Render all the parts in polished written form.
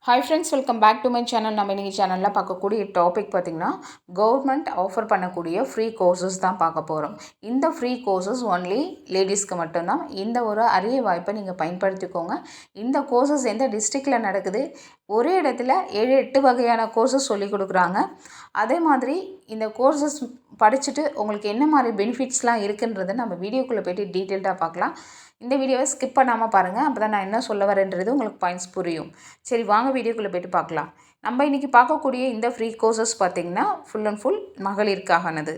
Hi friends, welcome back to my channel. நம்ம இன்றைக்கி சேனலில் பார்க்கக்கூடிய டாபிக் பார்த்திங்கன்னா கவர்மெண்ட் ஆஃபர் பண்ணக்கூடிய ஃப்ரீ கோர்சஸ் தான் பார்க்க போகிறோம். இந்த ஃப்ரீ கோர்சஸ் ஒன்லி லேடிஸ்க்கு மட்டும்தான். இந்த ஒரு அரிய வாய்ப்பை நீங்கள் பயன்படுத்திக்கோங்க. இந்த கோர்சஸ் எந்த டிஸ்ட்ரிக்டில் நடக்குது, ஒரே இடத்துல 7-8 வகையான கோர்சஸ் சொல்லி கொடுக்குறாங்க. அதே மாதிரி இந்த கோர்சஸ் படிச்சுட்டு உங்களுக்கு என்ன மாதிரி பெனிஃபிட்ஸ்லாம் இருக்குன்றதை நம்ம வீடியோக்குள்ளே போய்ட்டு டீட்டெயில்டாக பார்க்கலாம். இந்த வீடியோவை ஸ்கிப் பண்ணாமல் பாருங்கள். அப்போ தான் நான் என்ன சொல்ல வரேன்றது உங்களுக்கு பாயிண்ட்ஸ் புரியும். சரி, வாங்க வீடியோக்குள்ளே போய்ட்டு பார்க்கலாம். நம்ம இன்றைக்கி பார்க்கக்கூடிய இந்த ஃப்ரீ கோர்சஸ் பார்த்திங்கன்னா ஃபுல் அண்ட் ஃபுல் மகளிருக்கானது.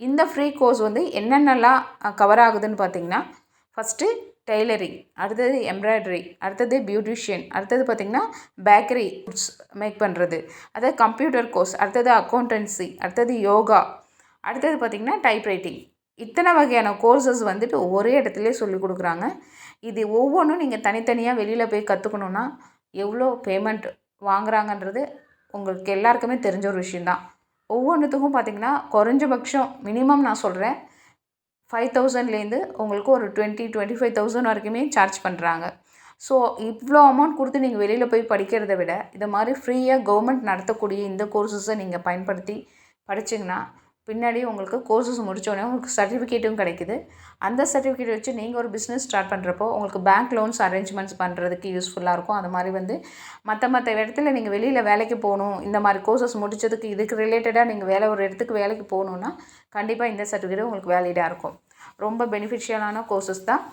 இந்த ஃப்ரீ கோர்ஸ் என்னென்னலாம் கவர் ஆகுதுன்னு பார்த்திங்கன்னா, ஃபஸ்ட்டு டெய்லரிங், அடுத்தது எம்ப்ராய்டரி, அடுத்தது பியூட்டிஷியன், அடுத்தது பார்த்திங்கன்னா பேக்கரி ஃபுட்ஸ் மேக் பண்ணுறது, அதாவது கம்ப்யூட்டர் கோர்ஸ், அடுத்தது அக்கௌண்டன்சி, அடுத்தது யோகா, அடுத்தது பார்த்திங்கன்னா டைப்ரைட்டிங். இத்தனை வகையான கோர்சஸ் ஒரே இடத்துலையே சொல்லி கொடுக்குறாங்க. இது ஒவ்வொன்றும் நீங்கள் தனித்தனியாக வெளியில் போய் கற்றுக்கணுன்னா எவ்வளோ பேமெண்ட் வாங்குறாங்கன்றது உங்களுக்கு எல்லாருக்குமே தெரிஞ்ச ஒரு விஷயந்தான். ஒவ்வொன்றுத்துக்கும் பார்த்திங்கன்னா குறைஞ்சபட்சம் மினிமம் நான் சொல்கிறேன் 5,000லேருந்து உங்களுக்கு ஒரு 20-25,000 வரைக்குமே சார்ஜ் பண்ணுறாங்க. ஸோ இவ்வளோ அமௌண்ட் கொடுத்து நீங்கள் வெளியில் போய் படிக்கிறத விட இது மாதிரி ஃப்ரீயாக கவர்மெண்ட் நடத்தக்கூடிய இந்த கோர்சஸை நீங்கள் பயன்படுத்தி படிச்சிங்கன்னா பின்னாடி உங்களுக்கு கோர்சஸ் முடித்தோடனே உங்களுக்கு சர்டிஃபிகேட்டும் கிடைக்குது. அந்த சர்டிஃபிகேட் வச்சு நீங்கள் ஒரு பிஸ்னஸ் ஸ்டார்ட் பண்ணுறப்போ உங்களுக்கு பேங்க் லோன்ஸ் அரேஞ்ச்மெண்ட்ஸ் பண்ணுறதுக்கு யூஸ்ஃபுல்லாக இருக்கும். அது மாதிரி மற்ற இடத்துல நீங்கள் வெளியில் வேலைக்கு போகணும், இந்த மாதிரி கோர்சஸ் முடித்ததுக்கு இதுக்கு ரிலேட்டடாக நீங்கள் ஒரு இடத்துக்கு வேலைக்கு போகணுன்னா கண்டிப்பாக இந்த சர்டிஃபிகேட் உங்களுக்கு வேலிடாக இருக்கும். ரொம்ப பெனிஃபிஷியலான கோர்சஸ் தான்.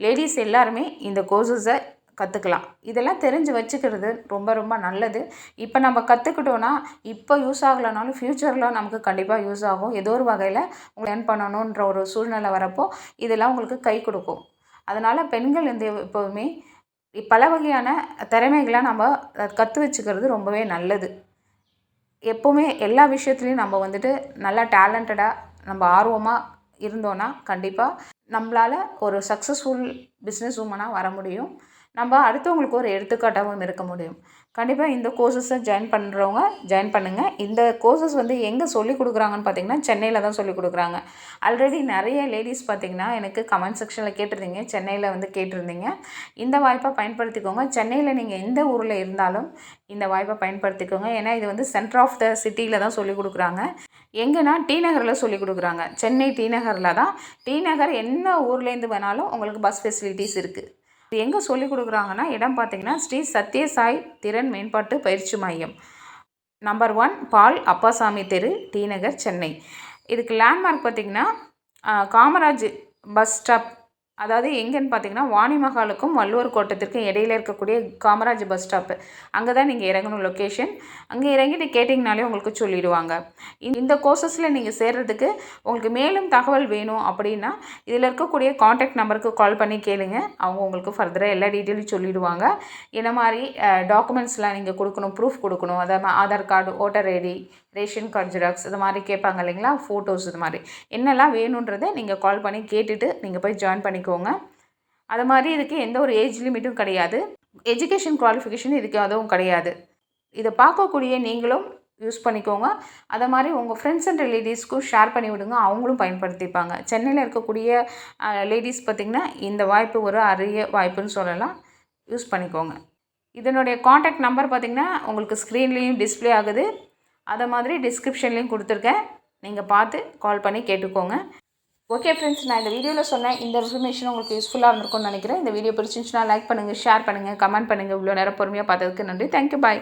லேடிஸ் எல்லாருமே இந்த கோர்சஸை கற்றுக்கலாம். இதெல்லாம் தெரிஞ்சு வச்சுக்கிறது ரொம்ப ரொம்ப நல்லது. இப்போ நம்ம கற்றுக்கிட்டோன்னா இப்போ யூஸ் ஆகலைனாலும் ஃப்யூச்சரில் நமக்கு கண்டிப்பாக யூஸ் ஆகும். ஏதோ ஒரு வகையில் உங்களுக்கு ஏர்ன் பண்ணணுன்ற ஒரு சூழ்நிலை வரப்போ இதெல்லாம் உங்களுக்கு கை கொடுக்கும். அதனால் பெண்கள் எப்போவுமே பல வகையான திறமைகளை நம்ம கற்று வச்சுக்கிறது ரொம்பவே நல்லது. எப்போவுமே எல்லா விஷயத்துலையும் நம்ம நல்லா டேலண்டடாக நம்ம ஆர்வமாக இருந்தோன்னா கண்டிப்பாக நம்மளால் ஒரு சக்ஸஸ்ஃபுல் பிஸ்னஸ் உமனாக வர முடியும். நம்ம அடுத்தவங்களுக்கு ஒரு எடுத்துக்காட்டாகவும் இருக்க முடியும். கண்டிப்பாக இந்த கோர்சஸை ஜாயின் பண்ணுறவங்க ஜாயின் பண்ணுங்கள். இந்த கோர்சஸ் எங்கே சொல்லிக் கொடுக்குறாங்கன்னு பார்த்திங்கன்னா சென்னையில் தான் சொல்லிக் கொடுக்குறாங்க. ஆல்ரெடி நிறைய லேடிஸ் பார்த்திங்கன்னா எனக்கு கமெண்ட் செக்ஷனில் கேட்டிருந்தீங்க, சென்னையில் கேட்டிருந்தீங்க. இந்த வாய்ப்பை பயன்படுத்திக்கோங்க. சென்னையில் நீங்கள் எந்த ஊரில் இருந்தாலும் இந்த வாய்ப்பை பயன்படுத்திக்கோங்க. ஏன்னா இது சென்டர் ஆஃப் த சிட்டியில் தான் சொல்லிக் கொடுக்குறாங்க. எங்கன்னா டி நகரில் சொல்லிக் கொடுக்குறாங்க. சென்னை டி நகரில் தான். டி நகர் என்ன ஊர்லேருந்து வேணாலும் உங்களுக்கு பஸ் ஃபெசிலிட்டிஸ் இருக்குது. இது எங்கே சொல்லிக் கொடுக்குறாங்கன்னா இடம் பார்த்திங்கன்னா ஸ்ரீ சத்யசாய் திறன் மேம்பாட்டு பயிற்சி மையம், நம்பர் 1 பால் அப்பாசாமி தெரு, டி நகர், சென்னை. இதுக்கு லேண்ட்மார்க் பார்த்திங்கன்னா காமராஜ் பஸ் ஸ்டாப், அதாவது எங்கேன்னு பார்த்திங்கன்னா வாணிமகாலுக்கும் வள்ளுவர் கோட்டத்திற்கும் இடையில இருக்கக்கூடிய காமராஜ் பஸ் ஸ்டாப்பு. அங்கே தான் நீங்கள் இறங்கணும் லொக்கேஷன். அங்கே இறங்கிட்டு கேட்டிங்கனாலே உங்களுக்கு சொல்லிடுவாங்க. இந்த கோர்சஸில் நீங்கள் சேர்கிறதுக்கு உங்களுக்கு மேலும் தகவல் வேணும் அப்படின்னா இதில் இருக்கக்கூடிய காண்டாக்ட் நம்பருக்கு கால் பண்ணி கேளுங்க. அவங்க உங்களுக்கு ஃபர்தராக எல்லா டீட்டெயிலும் சொல்லிவிடுவாங்க. என்ன மாதிரி டாக்குமெண்ட்ஸ்லாம் நீங்கள் கொடுக்கணும், ப்ரூஃப் கொடுக்கணும், அதாவது Aadhaar card, voter ID, ration card xerox, இது மாதிரி கேட்பாங்க இல்லைங்களா, ஃபோட்டோஸ், இது மாதிரி என்னெல்லாம் வேணுன்றதை நீங்கள் கால் பண்ணி கேட்டுட்டு நீங்கள் போய் ஜாயின் பண்ணிக்கோங்க. அது மாதிரி இதுக்கு எந்த ஒரு ஏஜ் லிமிட்டும் கிடையாது. எஜுகேஷன் குவாலிஃபிகேஷன் இதுக்கு அதுவும் கிடையாது. இதை பார்க்கக்கூடிய நீங்களும் யூஸ் பண்ணிக்கோங்க. அதை மாதிரி உங்கள் ஃப்ரெண்ட்ஸ் அண்ட் ரிலேட்டிவ்ஸ்க்கும் ஷேர் பண்ணி விடுங்க, அவங்களும் பயன்படுத்திப்பாங்க. சென்னையில் இருக்கக்கூடிய லேடிஸ் பார்த்திங்கன்னா இந்த வாய்ப்பு ஒரு அரிய வாய்ப்புன்னு சொல்லலாம். யூஸ் பண்ணிக்கோங்க. இதனுடைய காண்டாக்ட் நம்பர் பார்த்திங்கன்னா உங்களுக்கு ஸ்க்ரீன்லேயும் டிஸ்பிளே ஆகுது. அதை மாதிரி டிஸ்கிரிப்ஷன்லேயும் கொடுத்துருக்கேன். நீங்கள் பார்த்து கால் பண்ணி கேட்டுக்கோங்க. ஓகே ஃப்ரெண்ட்ஸ், நான் இந்த வீடியோவில் சொன்னேன் இந்த இன்ஃபர்மேஷன் உங்களுக்கு யூஸ்ஃபுல்லாக இருந்திருக்கும்னு நினைக்கிறேன். இந்த வீடியோ பிடிச்சிருந்துச்சுன்னா லைக் பண்ணுங்கள், ஷேர் பண்ணுங்கள், கமெண்ட் பண்ணுங்கள். இவ்வளோ நேரம் பொறுமையாக பார்த்ததுக்கு நன்றி. தேங்க்யூ, பாய்.